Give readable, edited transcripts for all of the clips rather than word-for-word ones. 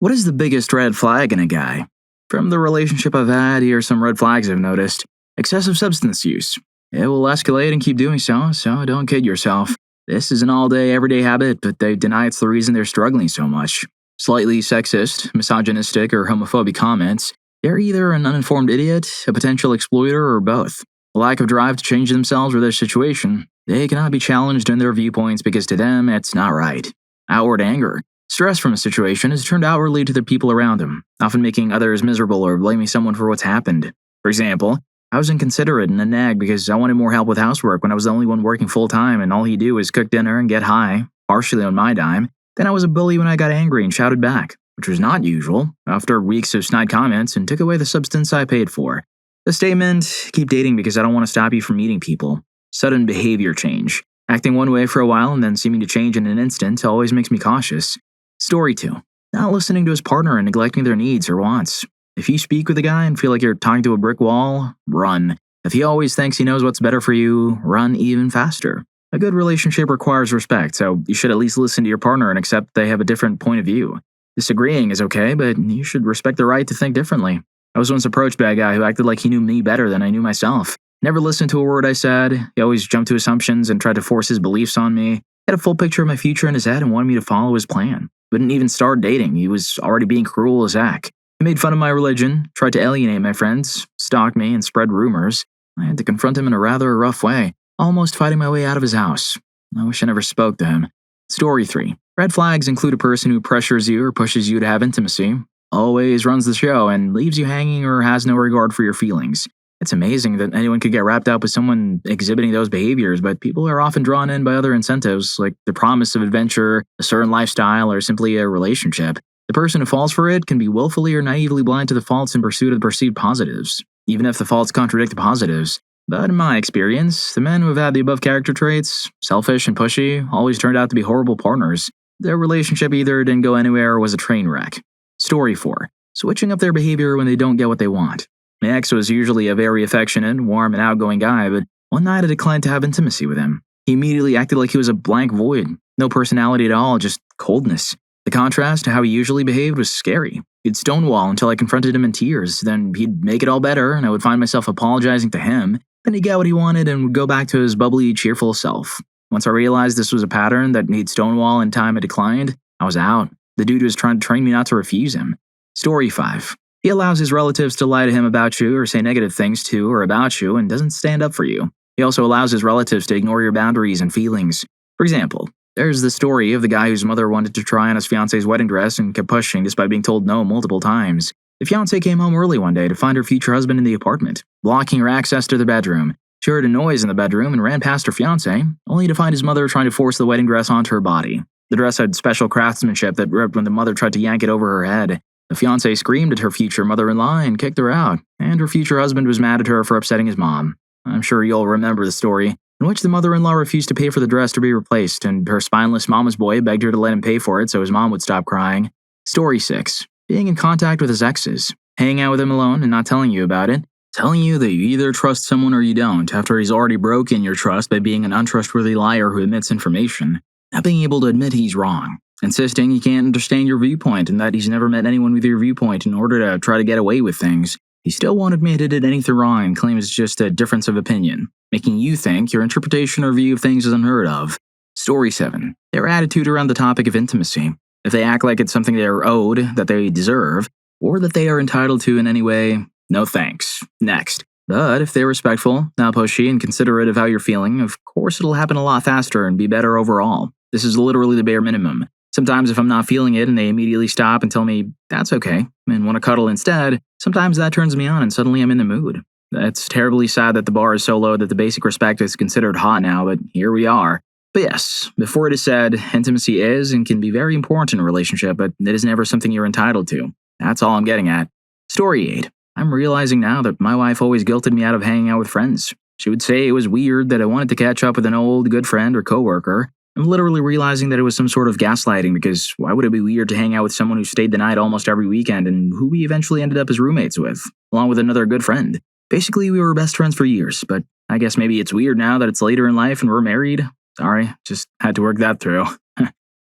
What is the biggest red flag in a guy? From the relationship I've had, here are some red flags I've noticed. Excessive substance use. It will escalate and keep doing so don't kid yourself. This is an all-day, everyday habit, but they deny it's the reason they're struggling so much. Slightly sexist, misogynistic, or homophobic comments. They're either an uninformed idiot, a potential exploiter, or both. A lack of drive to change themselves or their situation. They cannot be challenged in their viewpoints because to them, it's not right. Outward anger. Stress from a situation is turned outwardly to the people around them, often making others miserable or blaming someone for what's happened. For example, I was inconsiderate and a nag because I wanted more help with housework when I was the only one working full-time and all he'd do was cook dinner and get high, partially on my dime. Then I was a bully when I got angry and shouted back, which was not usual, after weeks of snide comments and took away the substance I paid for. The statement, keep dating because I don't want to stop you from meeting people. Sudden behavior change. Acting one way for a while and then seeming to change in an instant always makes me cautious. Story 2. Not listening to his partner and neglecting their needs or wants. If you speak with a guy and feel like you're talking to a brick wall, run. If he always thinks he knows what's better for you, run even faster. A good relationship requires respect, so you should at least listen to your partner and accept they have a different point of view. Disagreeing is okay, but you should respect the right to think differently. I was once approached by a guy who acted like he knew me better than I knew myself. Never listened to a word I said. He always jumped to assumptions and tried to force his beliefs on me. He had a full picture of my future in his head and wanted me to follow his plan. Wouldn't even start dating. He was already being cruel as heck. He made fun of my religion, tried to alienate my friends, stalked me, and spread rumors. I had to confront him in a rather rough way, almost fighting my way out of his house. I wish I never spoke to him. Story 3. Red flags include a person who pressures you or pushes you to have intimacy, always runs the show, and leaves you hanging or has no regard for your feelings. It's amazing that anyone could get wrapped up with someone exhibiting those behaviors, but people are often drawn in by other incentives, like the promise of adventure, a certain lifestyle, or simply a relationship. The person who falls for it can be willfully or naively blind to the faults in pursuit of the perceived positives, even if the faults contradict the positives. But in my experience, the men who have had the above character traits, selfish and pushy, always turned out to be horrible partners. Their relationship either didn't go anywhere or was a train wreck. Story 4. Switching up their behavior when they don't get what they want. My ex was usually a very affectionate, warm, and outgoing guy, but one night I declined to have intimacy with him. He immediately acted like he was a blank void. No personality at all, just coldness. The contrast to how he usually behaved was scary. He'd stonewall until I confronted him in tears, then he'd make it all better, and I would find myself apologizing to him. Then he'd get what he wanted and would go back to his bubbly, cheerful self. Once I realized this was a pattern that he'd stonewall in time I declined, I was out. The dude was trying to train me not to refuse him. Story 5. He allows his relatives to lie to him about you or say negative things to or about you and doesn't stand up for you. He also allows his relatives to ignore your boundaries and feelings. For example, there's the story of the guy whose mother wanted to try on his fiance's wedding dress and kept pushing despite being told no multiple times. The fiancé came home early one day to find her future husband in the apartment, blocking her access to the bedroom. She heard a noise in the bedroom and ran past her fiancé, only to find his mother trying to force the wedding dress onto her body. The dress had special craftsmanship that ripped when the mother tried to yank it over her head. The fiancé screamed at her future mother-in-law and kicked her out, and her future husband was mad at her for upsetting his mom. I'm sure you'll remember the story, in which the mother-in-law refused to pay for the dress to be replaced, and her spineless mama's boy begged her to let him pay for it so his mom would stop crying. Story 6. Being in contact with his exes. Hanging out with him alone and not telling you about it. Telling you that you either trust someone or you don't, after he's already broken your trust by being an untrustworthy liar who admits information. Not being able to admit he's wrong. Insisting he can't understand your viewpoint and that he's never met anyone with your viewpoint in order to try to get away with things. He still won't admit he did anything wrong and claims it's just a difference of opinion, making you think your interpretation or view of things is unheard of. Story 7. Their attitude around the topic of intimacy. If they act like it's something they are owed, that they deserve, or that they are entitled to in any way, no thanks. Next. But if they're respectful, not pushy, and considerate of how you're feeling, of course it'll happen a lot faster and be better overall. This is literally the bare minimum. Sometimes if I'm not feeling it and they immediately stop and tell me, that's okay, and want to cuddle instead, sometimes that turns me on and suddenly I'm in the mood. It's terribly sad that the bar is so low that the basic respect is considered hot now, but here we are. But yes, before it is said, intimacy is and can be very important in a relationship, but it is never something you're entitled to. That's all I'm getting at. Story 8. I'm realizing now that my wife always guilted me out of hanging out with friends. She would say it was weird that I wanted to catch up with an old good friend or coworker. I'm literally realizing that it was some sort of gaslighting because why would it be weird to hang out with someone who stayed the night almost every weekend and who we eventually ended up as roommates with, along with another good friend. Basically, we were best friends for years, but I guess maybe it's weird now that it's later in life and we're married. Sorry, just had to work that through.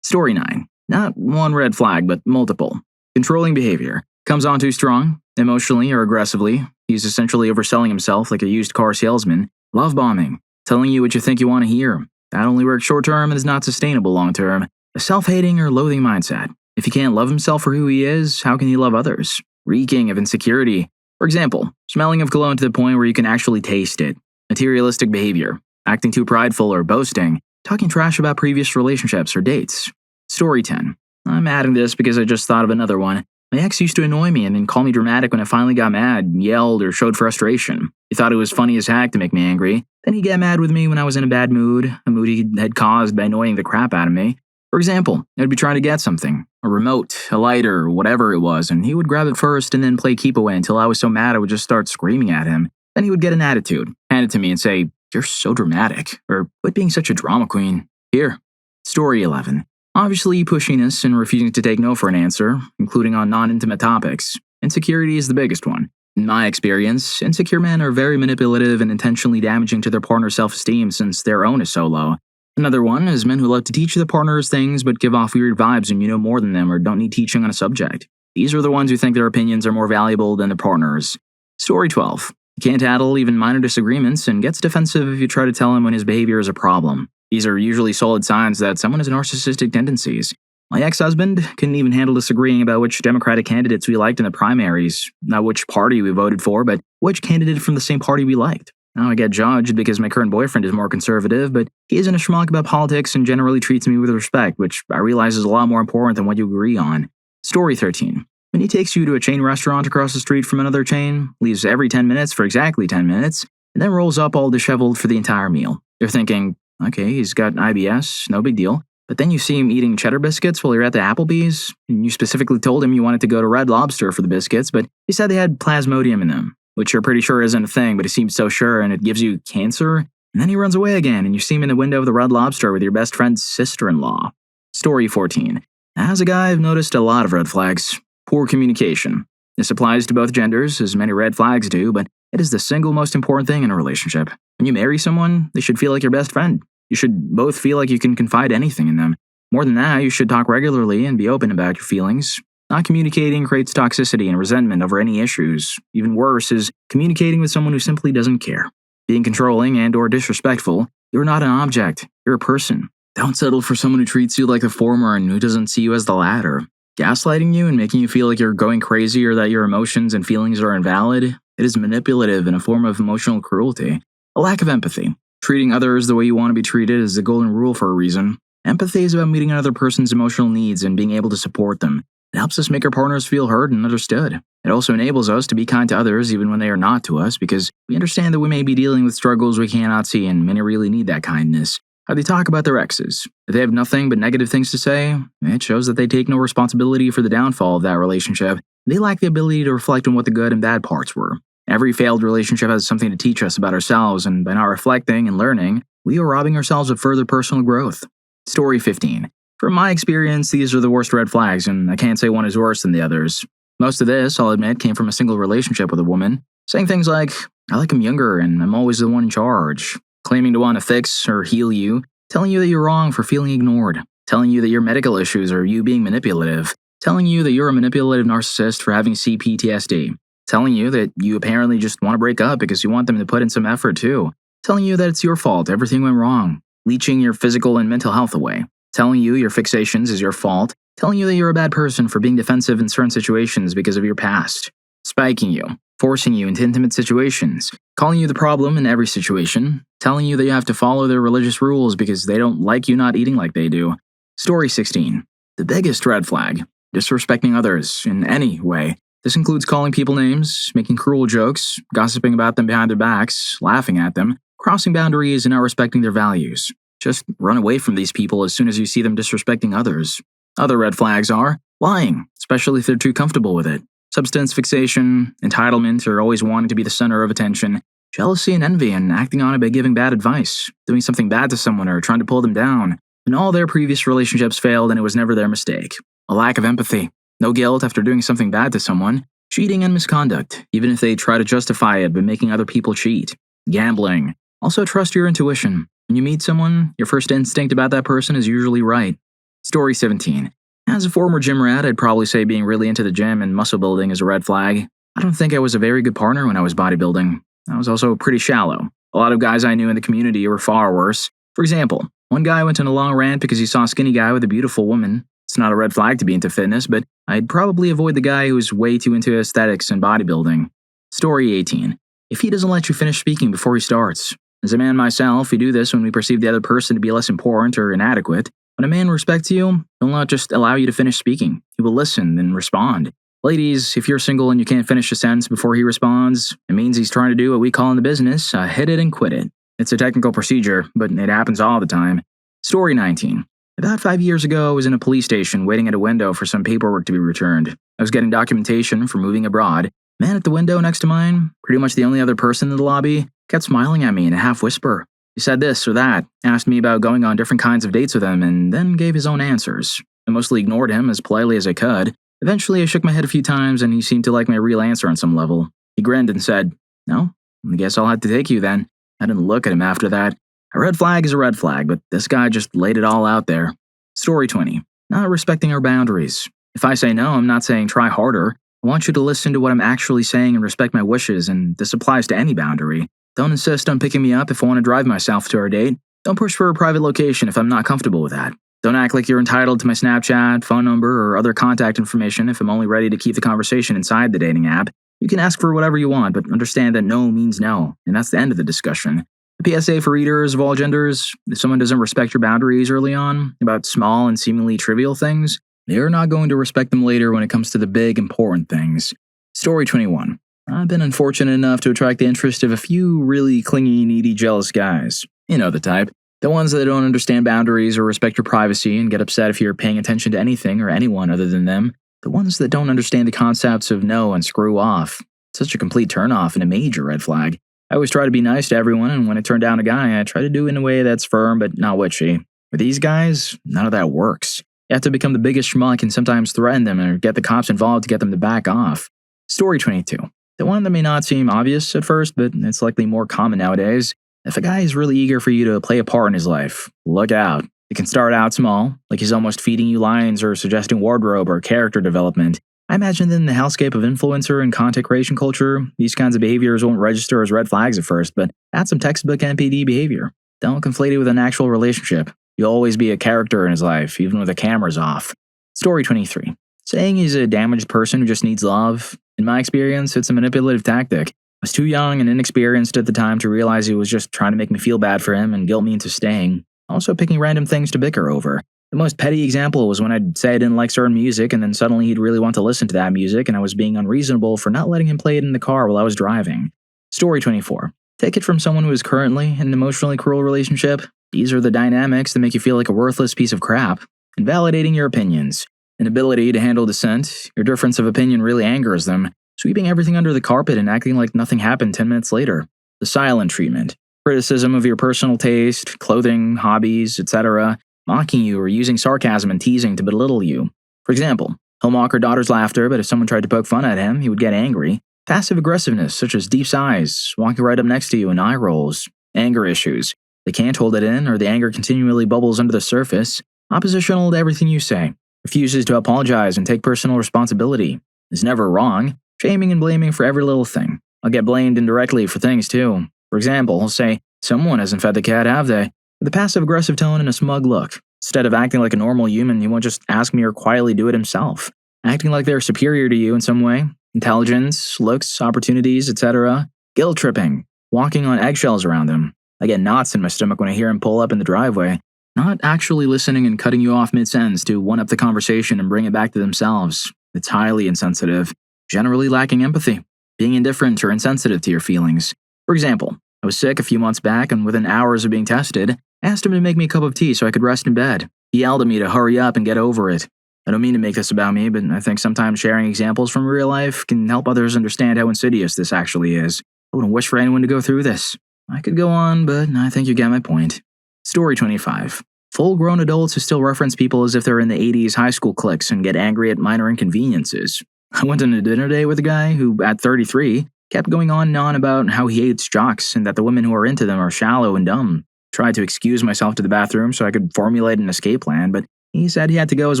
Story 9. Not one red flag, but multiple. Controlling behavior. Comes on too strong, emotionally or aggressively. He's essentially overselling himself like a used car salesman. Love bombing. Telling you what you think you want to hear. That only works short term and is not sustainable long term. A self-hating or loathing mindset. If he can't love himself for who he is, how can he love others? Reeking of insecurity. For example, smelling of cologne to the point where you can actually taste it. Materialistic behavior. Acting too prideful or boasting. Talking trash about previous relationships or dates. Story 10. I'm adding this because I just thought of another one. My ex used to annoy me and then call me dramatic when I finally got mad, yelled, or showed frustration. He thought it was funny as heck to make me angry. Then he'd get mad with me when I was in a bad mood, a mood he had caused by annoying the crap out of me. For example, I'd be trying to get something, a remote, a lighter, whatever it was, and he would grab it first and then play keep away until I was so mad I would just start screaming at him. Then he would get an attitude, hand it to me and say, "You're so dramatic," or "Quit being such a drama queen." Here. Story 11. Obviously, pushiness and refusing to take no for an answer, including on non-intimate topics. Insecurity is the biggest one. In my experience, insecure men are very manipulative and intentionally damaging to their partner's self-esteem since their own is so low. Another one is men who love to teach their partners things but give off weird vibes when you know more than them or don't need teaching on a subject. These are the ones who think their opinions are more valuable than their partners. Story 12. He can't handle even minor disagreements and gets defensive if you try to tell him when his behavior is a problem. These are usually solid signs that someone has narcissistic tendencies. My ex-husband couldn't even handle disagreeing about which Democratic candidates we liked in the primaries, not which party we voted for, but which candidate from the same party we liked. Now I get judged because my current boyfriend is more conservative, but he isn't a schmuck about politics and generally treats me with respect, which I realize is a lot more important than what you agree on. Story 13. When he takes you to a chain restaurant across the street from another chain, leaves every 10 minutes for exactly 10 minutes, and then rolls up all disheveled for the entire meal. You're thinking, okay, he's got IBS, no big deal. But then you see him eating cheddar biscuits while you're at the Applebee's, and you specifically told him you wanted to go to Red Lobster for the biscuits, but he said they had plasmodium in them, which you're pretty sure isn't a thing, but he seems so sure and it gives you cancer. And then he runs away again, and you see him in the window of the Red Lobster with your best friend's sister-in-law. Story 14. As a guy, I've noticed a lot of red flags. Poor communication. This applies to both genders, as many red flags do, but it is the single most important thing in a relationship. When you marry someone, they should feel like your best friend. You should both feel like you can confide anything in them. More than that, you should talk regularly and be open about your feelings. Not communicating creates toxicity and resentment over any issues. Even worse is communicating with someone who simply doesn't care. Being controlling and or disrespectful, you're not an object, you're a person. Don't settle for someone who treats you like the former and who doesn't see you as the latter. Gaslighting you and making you feel like you're going crazy or that your emotions and feelings are invalid, it is manipulative and a form of emotional cruelty. A lack of empathy. Treating others the way you want to be treated is the golden rule for a reason. Empathy is about meeting another person's emotional needs and being able to support them. It helps us make our partners feel heard and understood. It also enables us to be kind to others even when they are not to us because we understand that we may be dealing with struggles we cannot see and many really need that kindness. How they talk about their exes. If they have nothing but negative things to say, it shows that they take no responsibility for the downfall of that relationship. They lack the ability to reflect on what the good and bad parts were. Every failed relationship has something to teach us about ourselves, and by not reflecting and learning, we are robbing ourselves of further personal growth. Story 15. From my experience, these are the worst red flags, and I can't say one is worse than the others. Most of this, I'll admit, came from a single relationship with a woman, saying things like, "I like him younger and I'm always the one in charge," claiming to want to fix or heal you, telling you that you're wrong for feeling ignored, telling you that your medical issues are you being manipulative, telling you that you're a manipulative narcissist for having CPTSD, telling you that you apparently just want to break up because you want them to put in some effort too, telling you that it's your fault, everything went wrong, leeching your physical and mental health away, telling you your fixations is your fault, telling you that you're a bad person for being defensive in certain situations because of your past, spiking you, forcing you into intimate situations, calling you the problem in every situation, telling you that you have to follow their religious rules because they don't like you not eating like they do. Story 16. The biggest red flag. Disrespecting others in any way. This includes calling people names, making cruel jokes, gossiping about them behind their backs, laughing at them, crossing boundaries and not respecting their values. Just run away from these people as soon as you see them disrespecting others. Other red flags are lying, especially if they're too comfortable with it. Substance fixation, entitlement, or always wanting to be the center of attention, jealousy and envy, and acting on it by giving bad advice, doing something bad to someone or trying to pull them down, and all their previous relationships failed and it was never their mistake. A lack of empathy, no guilt after doing something bad to someone, cheating and misconduct, even if they try to justify it by making other people cheat, gambling. Also trust your intuition. When you meet someone, your first instinct about that person is usually right. Story 17. As a former gym rat, I'd probably say being really into the gym and muscle building is a red flag. I don't think I was a very good partner when I was bodybuilding. I was also pretty shallow. A lot of guys I knew in the community were far worse. For example, one guy went on a long rant because he saw a skinny guy with a beautiful woman. It's not a red flag to be into fitness, but I'd probably avoid the guy who's way too into aesthetics and bodybuilding. Story 18. If he doesn't let you finish speaking before he starts. As a man myself, we do this when we perceive the other person to be less important or inadequate. When a man respects you, he'll not just allow you to finish speaking. He will listen and respond. Ladies, if you're single and you can't finish a sentence before he responds, it means he's trying to do what we call in the business a hit it and quit it. It's a technical procedure, but it happens all the time. Story 19. About 5 years ago, I was in a police station waiting at a window for some paperwork to be returned. I was getting documentation for moving abroad. Man at the window next to mine, pretty much the only other person in the lobby, kept smiling at me in a half whisper. He said this or that, asked me about going on different kinds of dates with him, and then gave his own answers. I mostly ignored him as politely as I could. Eventually, I shook my head a few times, and he seemed to like my real answer on some level. He grinned and said, "No, I guess I'll have to take you then." I didn't look at him after that. A red flag is a red flag, but this guy just laid it all out there. Story 20. Not respecting our boundaries. If I say no, I'm not saying try harder. I want you to listen to what I'm actually saying and respect my wishes, and this applies to any boundary. Don't insist on picking me up if I want to drive myself to our date. Don't push for a private location if I'm not comfortable with that. Don't act like you're entitled to my Snapchat, phone number, or other contact information if I'm only ready to keep the conversation inside the dating app. You can ask for whatever you want, but understand that no means no, and that's the end of the discussion. The PSA for readers of all genders: if someone doesn't respect your boundaries early on about small and seemingly trivial things, they're not going to respect them later when it comes to the big, important things. Story 21. I've been unfortunate enough to attract the interest of a few really clingy, needy, jealous guys. You know the type. The ones that don't understand boundaries or respect your privacy and get upset if you're paying attention to anything or anyone other than them. The ones that don't understand the concepts of no and screw off. Such a complete turnoff and a major red flag. I always try to be nice to everyone, and when I turn down a guy, I try to do it in a way that's firm but not witchy. With these guys, none of that works. You have to become the biggest schmuck and sometimes threaten them or get the cops involved to get them to back off. Story 22. The one that may not seem obvious at first, but it's likely more common nowadays. If a guy is really eager for you to play a part in his life, look out. It can start out small, like he's almost feeding you lines or suggesting wardrobe or character development. I imagine that in the hellscape of influencer and content creation culture, these kinds of behaviors won't register as red flags at first, but that's some textbook NPD behavior. Don't conflate it with an actual relationship. You'll always be a character in his life, even when the camera's off. Story 23. Saying he's a damaged person who just needs love. In my experience, it's a manipulative tactic. I was too young and inexperienced at the time to realize he was just trying to make me feel bad for him and guilt me into staying. Also picking random things to bicker over. The most petty example was when I'd say I didn't like certain music, and then suddenly he'd really want to listen to that music, and I was being unreasonable for not letting him play it in the car while I was driving. Story 24. Take it from someone who is currently in an emotionally cruel relationship. These are the dynamics that make you feel like a worthless piece of crap. Invalidating your opinions. Inability to handle dissent. Your difference of opinion really angers them. Sweeping everything under the carpet and acting like nothing happened 10 minutes later. The silent treatment. Criticism of your personal taste, clothing, hobbies, etc. Mocking you or using sarcasm and teasing to belittle you. For example, he'll mock her daughter's laughter, but if someone tried to poke fun at him, he would get angry. Passive aggressiveness, such as deep sighs, walking right up next to you and eye rolls. Anger issues. They can't hold it in, or the anger continually bubbles under the surface. Oppositional to everything you say. Refuses to apologize and take personal responsibility. Is never wrong. Shaming and blaming for every little thing. I'll get blamed indirectly for things too. For example, he'll say, "Someone hasn't fed the cat, have they?" With a passive-aggressive tone and a smug look. Instead of acting like a normal human, he won't just ask me or quietly do it himself. Acting like they're superior to you in some way. Intelligence, looks, opportunities, etc. Guilt-tripping. Walking on eggshells around him. I get knots in my stomach when I hear him pull up in the driveway. Not actually listening and cutting you off mid-sentence to one-up the conversation and bring it back to themselves. It's highly insensitive. Generally lacking empathy. Being indifferent or insensitive to your feelings. For example, I was sick a few months back, and within hours of being tested, I asked him to make me a cup of tea so I could rest in bed. He yelled at me to hurry up and get over it. I don't mean to make this about me, but I think sometimes sharing examples from real life can help others understand how insidious this actually is. I wouldn't wish for anyone to go through this. I could go on, but I think you get my point. Story 25. Full-grown adults who still reference people as if they're in the 80s high school cliques and get angry at minor inconveniences. I went on a dinner date with a guy who, at 33, kept going on and on about how he hates jocks and that the women who are into them are shallow and dumb. Tried to excuse myself to the bathroom so I could formulate an escape plan, but he said he had to go as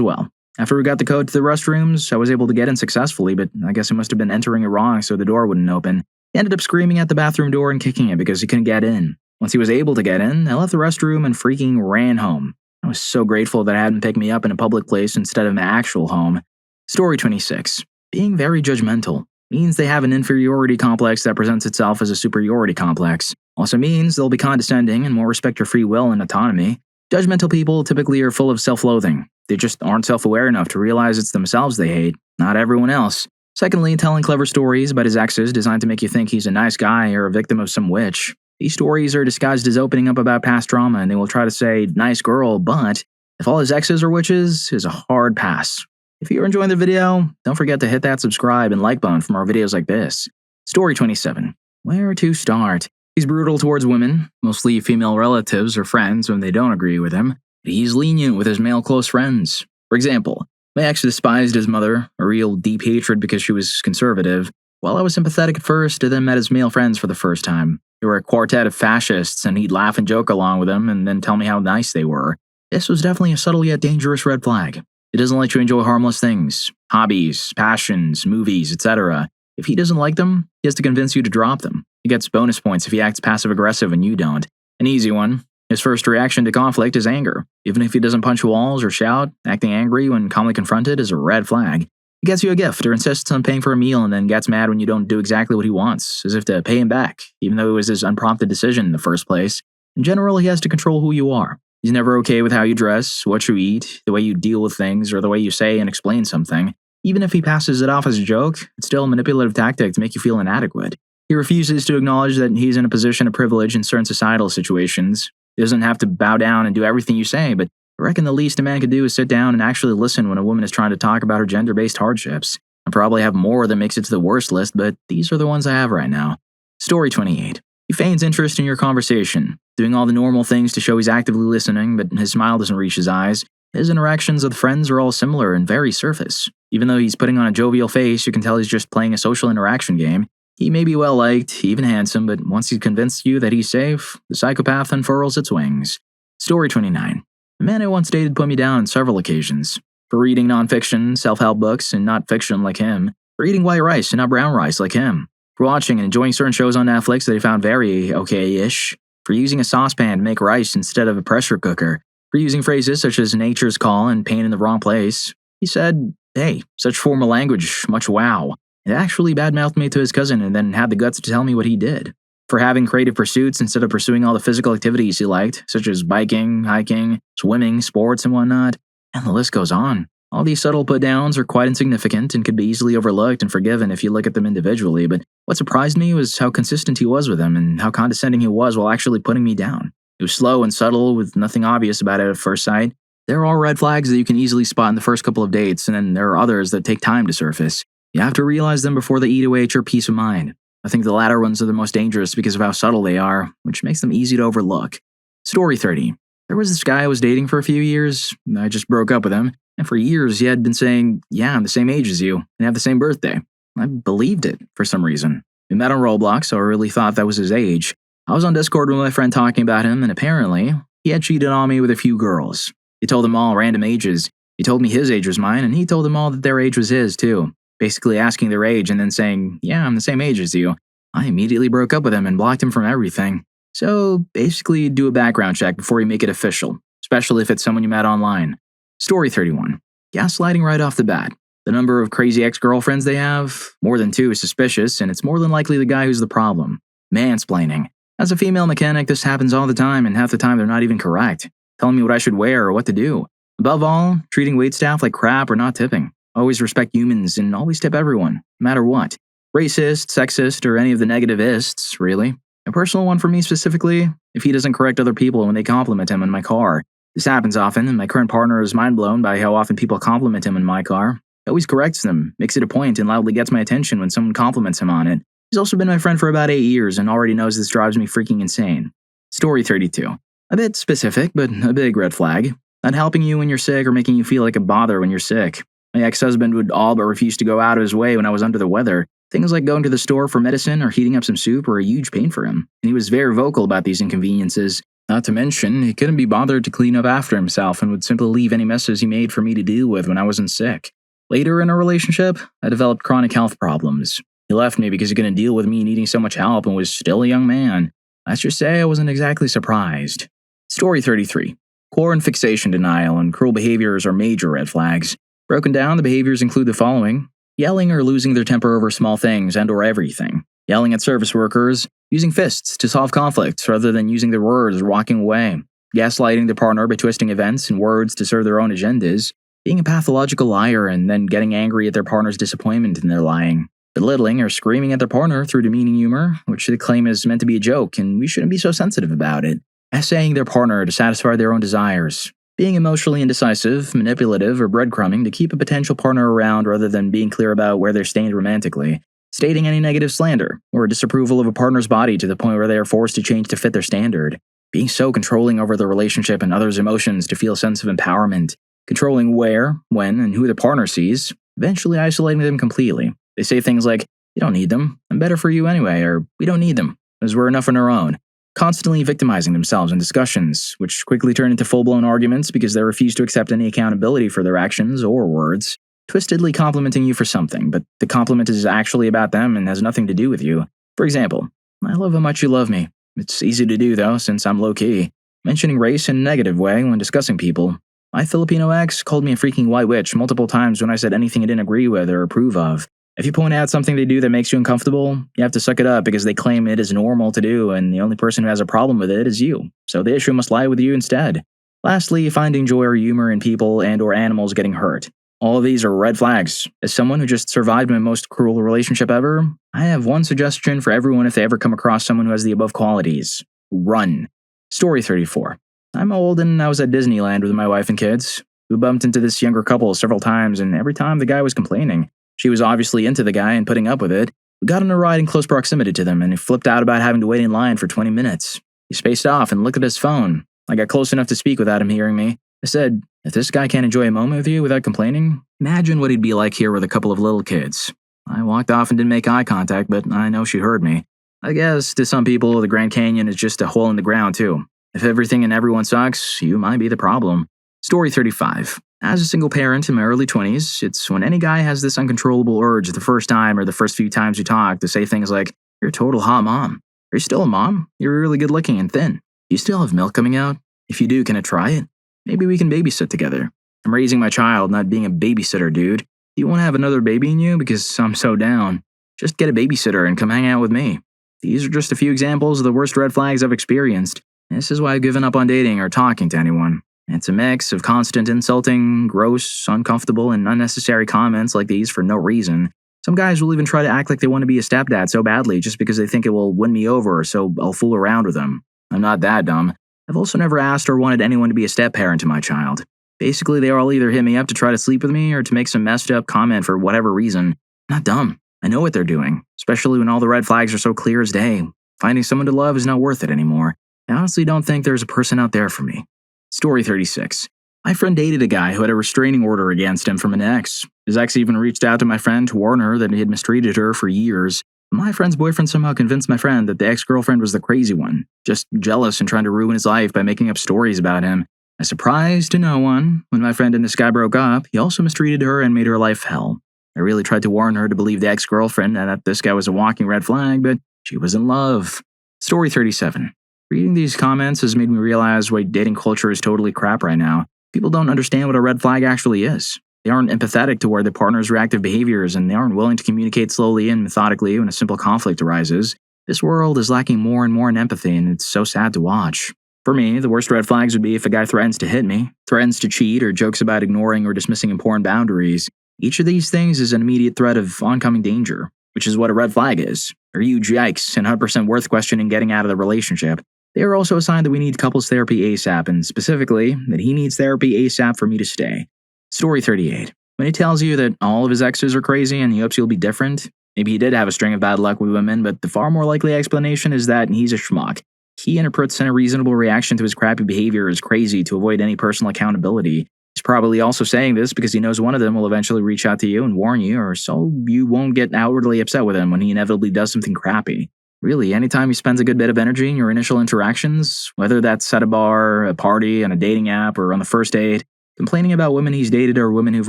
well. After we got the code to the restrooms, I was able to get in successfully, but I guess I must have been entering it wrong so the door wouldn't open. He ended up screaming at the bathroom door and kicking it because he couldn't get in. Once he was able to get in, I left the restroom and freaking ran home. I was so grateful that I hadn't picked me up in a public place instead of my actual home. Story 26. Being very judgmental means they have an inferiority complex that presents itself as a superiority complex. Also means they'll be condescending and more respect your free will and autonomy. Judgmental people typically are full of self-loathing. They just aren't self-aware enough to realize it's themselves they hate, not everyone else. Secondly, telling clever stories about his exes designed to make you think he's a nice guy or a victim of some witch. These stories are disguised as opening up about past trauma, and they will try to say, nice girl, but if all his exes are witches, is a hard pass. If you're enjoying the video, don't forget to hit that subscribe and like button for more videos like this. Story 27. Where to start? He's brutal towards women, mostly female relatives or friends when they don't agree with him. He's lenient with his male close friends. For example, my ex despised his mother, a real deep hatred because she was conservative. While I was sympathetic at first, I then met his male friends for the first time. They were a quartet of fascists, and he'd laugh and joke along with them and then tell me how nice they were. This was definitely a subtle yet dangerous red flag. He doesn't let you enjoy harmless things, hobbies, passions, movies, etc. If he doesn't like them, he has to convince you to drop them. He gets bonus points if he acts passive-aggressive and you don't. An easy one. His first reaction to conflict is anger. Even if he doesn't punch walls or shout, acting angry when calmly confronted is a red flag. He gets you a gift or insists on paying for a meal and then gets mad when you don't do exactly what he wants, as if to pay him back, even though it was his unprompted decision in the first place. In general, he has to control who you are. He's never okay with how you dress, what you eat, the way you deal with things, or the way you say and explain something. Even if he passes it off as a joke, it's still a manipulative tactic to make you feel inadequate. He refuses to acknowledge that he's in a position of privilege in certain societal situations. He doesn't have to bow down and do everything you say, but I reckon the least a man could do is sit down and actually listen when a woman is trying to talk about her gender-based hardships. I probably have more that makes it to the worst list, but these are the ones I have right now. Story 28. He feigns interest in your conversation, doing all the normal things to show he's actively listening, but his smile doesn't reach his eyes. His interactions with friends are all similar and very surface. Even though he's putting on a jovial face, you can tell he's just playing a social interaction game. He may be well-liked, even handsome, but once he's convinced you that he's safe, the psychopath unfurls its wings. Story 29. A man I once dated put me down on several occasions. For reading nonfiction, self-help books, and not fiction like him. For eating white rice and not brown rice like him. For watching and enjoying certain shows on Netflix that he found very okay-ish. For using a saucepan to make rice instead of a pressure cooker. For using phrases such as nature's call and pain in the wrong place. He said, hey, such formal language, much wow. It actually badmouthed me to his cousin and then had the guts to tell me what he did. For having creative pursuits instead of pursuing all the physical activities he liked, such as biking, hiking, swimming, sports, and whatnot. And the list goes on. All these subtle put-downs are quite insignificant and could be easily overlooked and forgiven if you look at them individually, but what surprised me was how consistent he was with them and how condescending he was while actually putting me down. It was slow and subtle with nothing obvious about it at first sight. There are red flags that you can easily spot in the first couple of dates, and then there are others that take time to surface. You have to realize them before they eat away at your peace of mind. I think the latter ones are the most dangerous because of how subtle they are, which makes them easy to overlook. Story 30. There was this guy I was dating for a few years. I just broke up with him, and for years he had been saying, yeah, I'm the same age as you, and have the same birthday. I believed it, for some reason. We met on Roblox, so I really thought that was his age. I was on Discord with my friend talking about him, and apparently, he had cheated on me with a few girls. He told them all random ages. He told me his age was mine, and he told them all that their age was his, too. Basically asking their age and then saying, yeah, I'm the same age as you. I immediately broke up with him and blocked him from everything. So, basically, do a background check before you make it official, especially if it's someone you met online. Story 31. Gaslighting right off the bat. The number of crazy ex-girlfriends they have, more than 2 is suspicious, and it's more than likely the guy who's the problem. Mansplaining. As a female mechanic, this happens all the time, and half the time they're not even correct. Telling me what I should wear or what to do. Above all, treating waitstaff like crap or not tipping. Always respect humans and always tip everyone, no matter what. Racist, sexist, or any of the negativists, really. A personal one for me specifically, if he doesn't correct other people when they compliment him in my car. This happens often, and my current partner is mind-blown by how often people compliment him in my car. He always corrects them, makes it a point, and loudly gets my attention when someone compliments him on it. He's also been my friend for about 8 years and already knows this drives me freaking insane. Story 32. A bit specific, but a big red flag. Not helping you when you're sick or making you feel like a bother when you're sick. My ex-husband would all but refuse to go out of his way when I was under the weather. Things like going to the store for medicine or heating up some soup were a huge pain for him, and he was very vocal about these inconveniences. Not to mention, he couldn't be bothered to clean up after himself and would simply leave any messes he made for me to deal with when I wasn't sick. Later in our relationship, I developed chronic health problems. He left me because he couldn't deal with me needing so much help and was still a young man. Let's just say I wasn't exactly surprised. Story 33. Core and fixation denial and cruel behaviors are major red flags. Broken down, the behaviors include the following: yelling or losing their temper over small things and/or everything. Yelling at service workers, using fists to solve conflicts rather than using their words or walking away. Gaslighting their partner by twisting events and words to serve their own agendas. Being a pathological liar and then getting angry at their partner's disappointment in their lying. Belittling or screaming at their partner through demeaning humor, which they claim is meant to be a joke and we shouldn't be so sensitive about it. Essaying their partner to satisfy their own desires. Being emotionally indecisive, manipulative, or breadcrumbing to keep a potential partner around rather than being clear about where they stand romantically. Stating any negative slander, or disapproval of a partner's body to the point where they are forced to change to fit their standard. Being so controlling over the relationship and others' emotions to feel a sense of empowerment. Controlling where, when, and who the partner sees, eventually isolating them completely. They say things like, "You don't need them, I'm better for you anyway," or "We don't need them, as we're enough on our own." Constantly victimizing themselves in discussions, which quickly turn into full-blown arguments because they refuse to accept any accountability for their actions or words. Twistedly complimenting you for something, but the compliment is actually about them and has nothing to do with you. For example, "I love how much you love me." It's easy to do though, since I'm low-key. Mentioning race in a negative way when discussing people. My Filipino ex called me a freaking white witch multiple times when I said anything I didn't agree with or approve of. If you point out something they do that makes you uncomfortable, you have to suck it up because they claim it is normal to do and the only person who has a problem with it is you, so the issue must lie with you instead. Lastly, finding joy or humor in people and/or animals getting hurt. All of these are red flags. As someone who just survived my most cruel relationship ever, I have one suggestion for everyone if they ever come across someone who has the above qualities. Run. Story 34. I'm old and I was at Disneyland with my wife and kids. We bumped into this younger couple several times and every time the guy was complaining. She was obviously into the guy and putting up with it. We got on a ride in close proximity to them and he flipped out about having to wait in line for 20 minutes. He spaced off and looked at his phone. I got close enough to speak without him hearing me. I said, "If this guy can't enjoy a moment with you without complaining, imagine what he'd be like here with a couple of little kids." I walked off and didn't make eye contact, but I know she heard me. I guess to some people, the Grand Canyon is just a hole in the ground too. If everything and everyone sucks, you might be the problem. Story 35. As a single parent in my early 20s, it's when any guy has this uncontrollable urge the first time or the first few times we talk to say things like, "You're a total hot mom." "Are you still a mom? You're really good looking and thin. Do you still have milk coming out? If you do, can I try it? Maybe we can babysit together. I'm raising my child, not being a babysitter, dude. Do you want to have another baby in you? Because I'm so down. Just get a babysitter and come hang out with me." These are just a few examples of the worst red flags I've experienced. This is why I've given up on dating or talking to anyone. It's a mix of constant insulting, gross, uncomfortable, and unnecessary comments like these for no reason. Some guys will even try to act like they want to be a stepdad so badly just because they think it will win me over, so I'll fool around with them. I'm not that dumb. I've also never asked or wanted anyone to be a step-parent to my child. Basically, they all either hit me up to try to sleep with me or to make some messed up comment for whatever reason. I'm not dumb. I know what they're doing, especially when all the red flags are so clear as day. Finding someone to love is not worth it anymore. I honestly don't think there's a person out there for me. Story 36. My friend dated a guy who had a restraining order against him from an ex. His ex even reached out to my friend to warn her that he had mistreated her for years. My friend's boyfriend somehow convinced my friend that the ex-girlfriend was the crazy one, just jealous and trying to ruin his life by making up stories about him. A surprise to no one, when my friend and this guy broke up, he also mistreated her and made her life hell. I really tried to warn her to believe the ex-girlfriend and that this guy was a walking red flag, but she was in love. Story 37. Reading these comments has made me realize why dating culture is totally crap right now. People don't understand what a red flag actually is. They aren't empathetic toward their partner's reactive behaviors, and they aren't willing to communicate slowly and methodically when a simple conflict arises. This world is lacking more and more in empathy, and it's so sad to watch. For me, the worst red flags would be if a guy threatens to hit me, threatens to cheat, or jokes about ignoring or dismissing important boundaries. Each of these things is an immediate threat of oncoming danger, which is what a red flag is. A huge yikes and 100% worth questioning getting out of the relationship. They are also a sign that we need couples therapy ASAP, and specifically, that he needs therapy ASAP for me to stay. Story 38. When he tells you that all of his exes are crazy and he hopes you'll be different, maybe he did have a string of bad luck with women, but the far more likely explanation is that he's a schmuck. He interprets a reasonable reaction to his crappy behavior as crazy to avoid any personal accountability. He's probably also saying this because he knows one of them will eventually reach out to you and warn you, or so you won't get outwardly upset with him when he inevitably does something crappy. Really, anytime he spends a good bit of energy in your initial interactions, whether that's at a bar, a party, on a dating app, or on the first date, complaining about women he's dated or women who've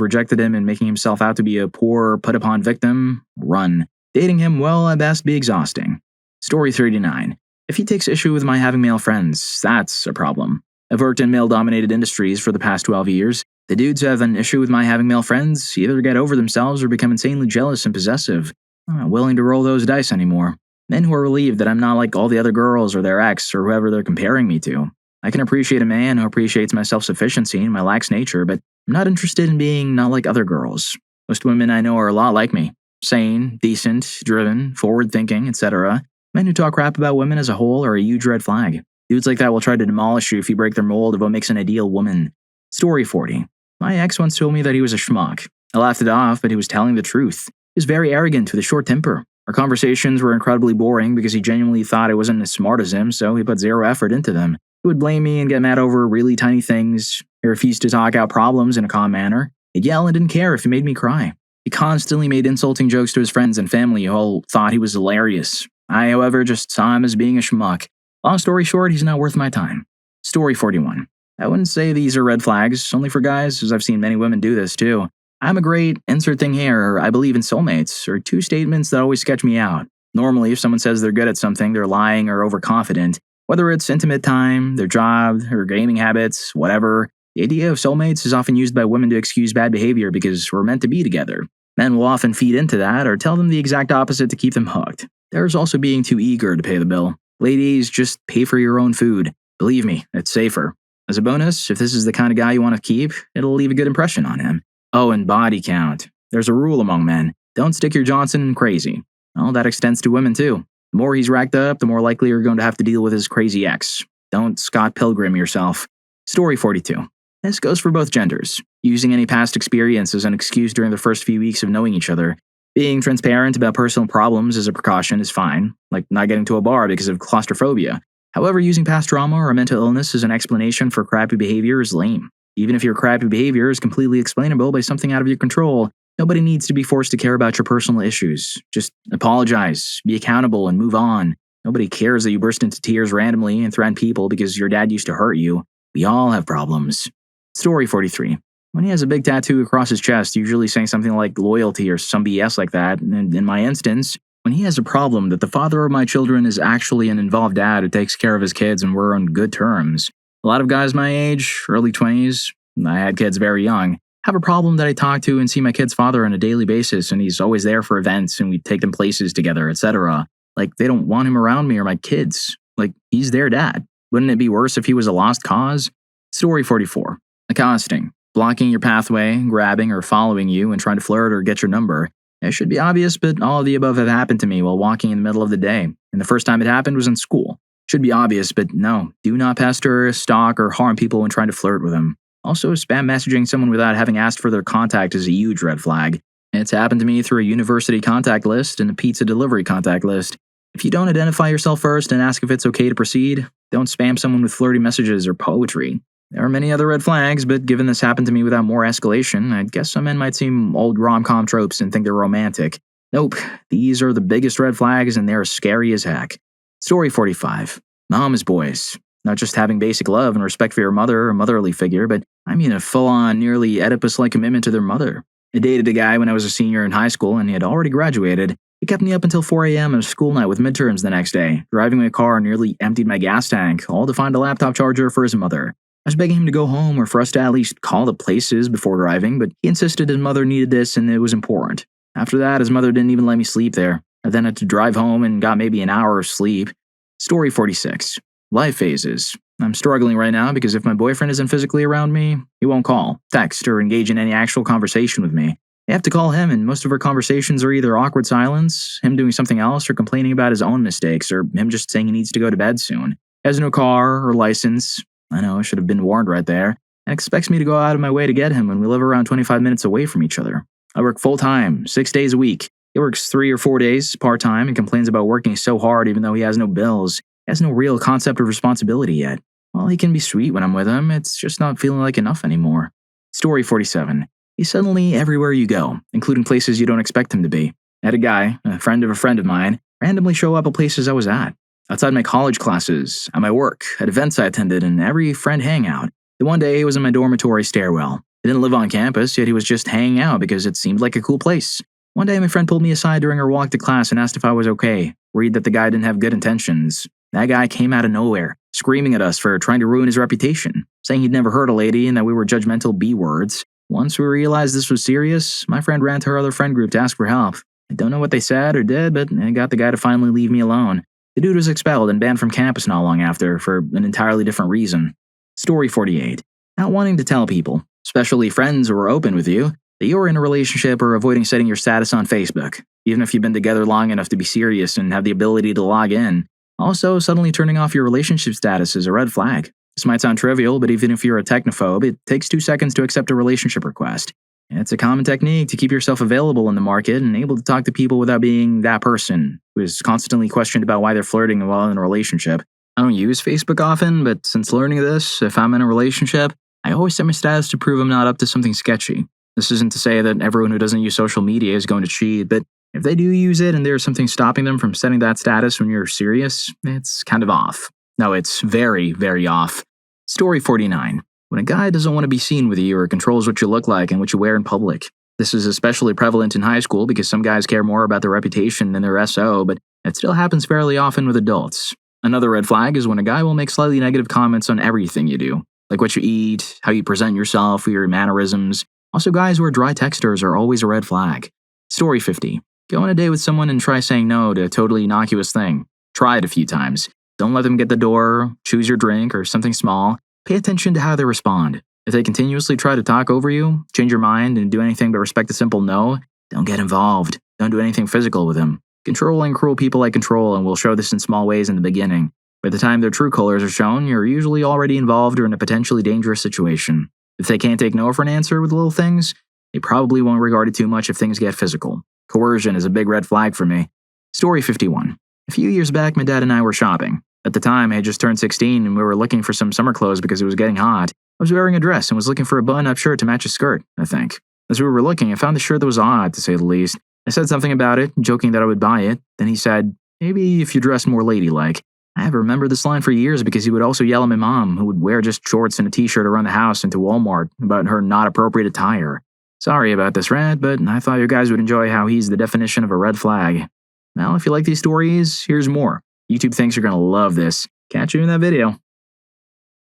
rejected him and making himself out to be a poor, put-upon victim, run. Dating him will at best be exhausting. Story 39. If he takes issue with my having male friends, that's a problem. I've worked in male-dominated industries for the past 12 years. The dudes who have an issue with my having male friends either get over themselves or become insanely jealous and possessive. I'm not willing to roll those dice anymore. Men who are relieved that I'm not like all the other girls or their ex or whoever they're comparing me to. I can appreciate a man who appreciates my self-sufficiency and my lax nature, but I'm not interested in being not like other girls. Most women I know are a lot like me. Sane, decent, driven, forward-thinking, etc. Men who talk crap about women as a whole are a huge red flag. Dudes like that will try to demolish you if you break their mold of what makes an ideal woman. Story 40. My ex once told me that he was a schmuck. I laughed it off, but he was telling the truth. He was very arrogant with a short temper. Our conversations were incredibly boring because he genuinely thought I wasn't as smart as him, so he put zero effort into them. He would blame me and get mad over really tiny things. He refused to talk out problems in a calm manner. He'd yell and didn't care if he made me cry. He constantly made insulting jokes to his friends and family who all thought he was hilarious. I, however, just saw him as being a schmuck. Long story short, he's not worth my time. Story 41. I wouldn't say these are red flags, only for guys, as I've seen many women do this too. I'm a great, insert thing here, or I believe in soulmates, or two statements that always sketch me out. Normally, if someone says they're good at something, they're lying or overconfident. Whether it's intimate time, their job, or gaming habits, whatever, the idea of soulmates is often used by women to excuse bad behavior because we're meant to be together. Men will often feed into that or tell them the exact opposite to keep them hooked. There's also being too eager to pay the bill. Ladies, just pay for your own food. Believe me, it's safer. As a bonus, if this is the kind of guy you want to keep, it'll leave a good impression on him. Oh, and body count. There's a rule among men. Don't stick your Johnson in crazy. Well, that extends to women too. The more he's racked up, the more likely you're going to have to deal with his crazy ex. Don't Scott Pilgrim yourself. Story 42. This goes for both genders. Using any past experience as an excuse during the first few weeks of knowing each other. Being transparent about personal problems as a precaution is fine, like not getting to a bar because of claustrophobia. However, using past trauma or mental illness as an explanation for crappy behavior is lame. Even if your crappy behavior is completely explainable by something out of your control, nobody needs to be forced to care about your personal issues. Just apologize, be accountable, and move on. Nobody cares that you burst into tears randomly and threaten people because your dad used to hurt you. We all have problems. Story 43. When he has a big tattoo across his chest, usually saying something like loyalty or some BS like that, and in my instance, when he has a problem that the father of my children is actually an involved dad who takes care of his kids and we're on good terms. A lot of guys my age, early 20s, I had kids very young, have a problem that I talk to and see my kid's father on a daily basis and he's always there for events and we take them places together, etc. Like, they don't want him around me or my kids. Like, he's their dad. Wouldn't it be worse if he was a lost cause? Story 44. Accosting. Blocking your pathway, grabbing or following you and trying to flirt or get your number. It should be obvious, but all of the above have happened to me while walking in the middle of the day. And the first time it happened was in school. Should be obvious, but no, do not pester, stalk, or harm people when trying to flirt with them. Also, spam messaging someone without having asked for their contact is a huge red flag. It's happened to me through a university contact list and a pizza delivery contact list. If you don't identify yourself first and ask if it's okay to proceed, don't spam someone with flirty messages or poetry. There are many other red flags, but given this happened to me without more escalation, I guess some men might seem old rom-com tropes and think they're romantic. Nope, these are the biggest red flags and they're scary as heck. Story 45. Mama's boys. Not just having basic love and respect for your mother or motherly figure, but I mean a full-on, nearly Oedipus-like commitment to their mother. I dated a guy when I was a senior in high school and he had already graduated. He kept me up until 4 a.m. on a school night with midterms the next day, driving my car and nearly emptied my gas tank, all to find a laptop charger for his mother. I was begging him to go home or for us to at least call the places before driving, but he insisted his mother needed this and it was important. After that, his mother didn't even let me sleep there. I then had to drive home and got maybe an hour of sleep. Story 46. Life phases. I'm struggling right now because if my boyfriend isn't physically around me, he won't call, text, or engage in any actual conversation with me. I have to call him, and most of our conversations are either awkward silence, him doing something else, or complaining about his own mistakes, or him just saying he needs to go to bed soon. He has no car or license. I know, I should have been warned right there. And expects me to go out of my way to get him when we live around 25 minutes away from each other. I work full-time, 6 days a week. He works 3 or 4 days part-time and complains about working so hard even though he has no bills. He has no real concept of responsibility yet. While he can be sweet when I'm with him, it's just not feeling like enough anymore. Story 47. He's suddenly everywhere you go, including places you don't expect him to be. I had a guy, a friend of mine, randomly show up at places I was at, outside my college classes, at my work, at events I attended, and every friend hangout. The one day he was in my dormitory stairwell. He didn't live on campus, yet he was just hanging out because it seemed like a cool place. One day my friend pulled me aside during our walk to class and asked if I was okay, worried that the guy didn't have good intentions. That guy came out of nowhere, screaming at us for trying to ruin his reputation, saying he'd never hurt a lady and that we were judgmental B-words. Once we realized this was serious, my friend ran to her other friend group to ask for help. I don't know what they said or did, but I got the guy to finally leave me alone. The dude was expelled and banned from campus not long after for an entirely different reason. Story 48. Not wanting to tell people, especially friends who are open with you, that you're in a relationship or avoiding setting your status on Facebook, even if you've been together long enough to be serious and have the ability to log in. Also, suddenly turning off your relationship status is a red flag. This might sound trivial, but even if you're a technophobe, it takes 2 seconds to accept a relationship request. It's a common technique to keep yourself available in the market and able to talk to people without being that person who is constantly questioned about why they're flirting while in a relationship. I don't use Facebook often, but since learning this, if I'm in a relationship, I always set my status to prove I'm not up to something sketchy. This isn't to say that everyone who doesn't use social media is going to cheat, but if they do use it and there's something stopping them from setting that status when you're serious, it's kind of off. No, it's very, very off. Story 49. When a guy doesn't want to be seen with you or controls what you look like and what you wear in public. This is especially prevalent in high school because some guys care more about their reputation than their SO, but it still happens fairly often with adults. Another red flag is when a guy will make slightly negative comments on everything you do, like what you eat, how you present yourself, or your mannerisms. Also, guys who are dry texters are always a red flag. Story 50. Go on a date with someone and try saying no to a totally innocuous thing. Try it a few times. Don't let them get the door, choose your drink, or something small. Pay attention to how they respond. If they continuously try to talk over you, change your mind, and do anything but respect a simple no, don't get involved. Don't do anything physical with them. Controlling cruel people like control and will show this in small ways in the beginning. By the time their true colors are shown, you're usually already involved or in a potentially dangerous situation. If they can't take no for an answer with little things, they probably won't regard it too much if things get physical. Coercion is a big red flag for me. Story 51. A few years back, my dad and I were shopping. At the time, I had just turned 16 and we were looking for some summer clothes because it was getting hot. I was wearing a dress and was looking for a button-up shirt to match a skirt, I think. As we were looking, I found a shirt that was odd, to say the least. I said something about it, joking that I would buy it. Then he said, maybe if you dressed more ladylike. I have remembered this line for years because he would also yell at my mom, who would wear just shorts and a t-shirt around the house and to Walmart about her not appropriate attire. Sorry about this rant, but I thought you guys would enjoy how he's the definition of a red flag. Now, if you like these stories, here's more. YouTube thinks you're going to love this. Catch you in that video.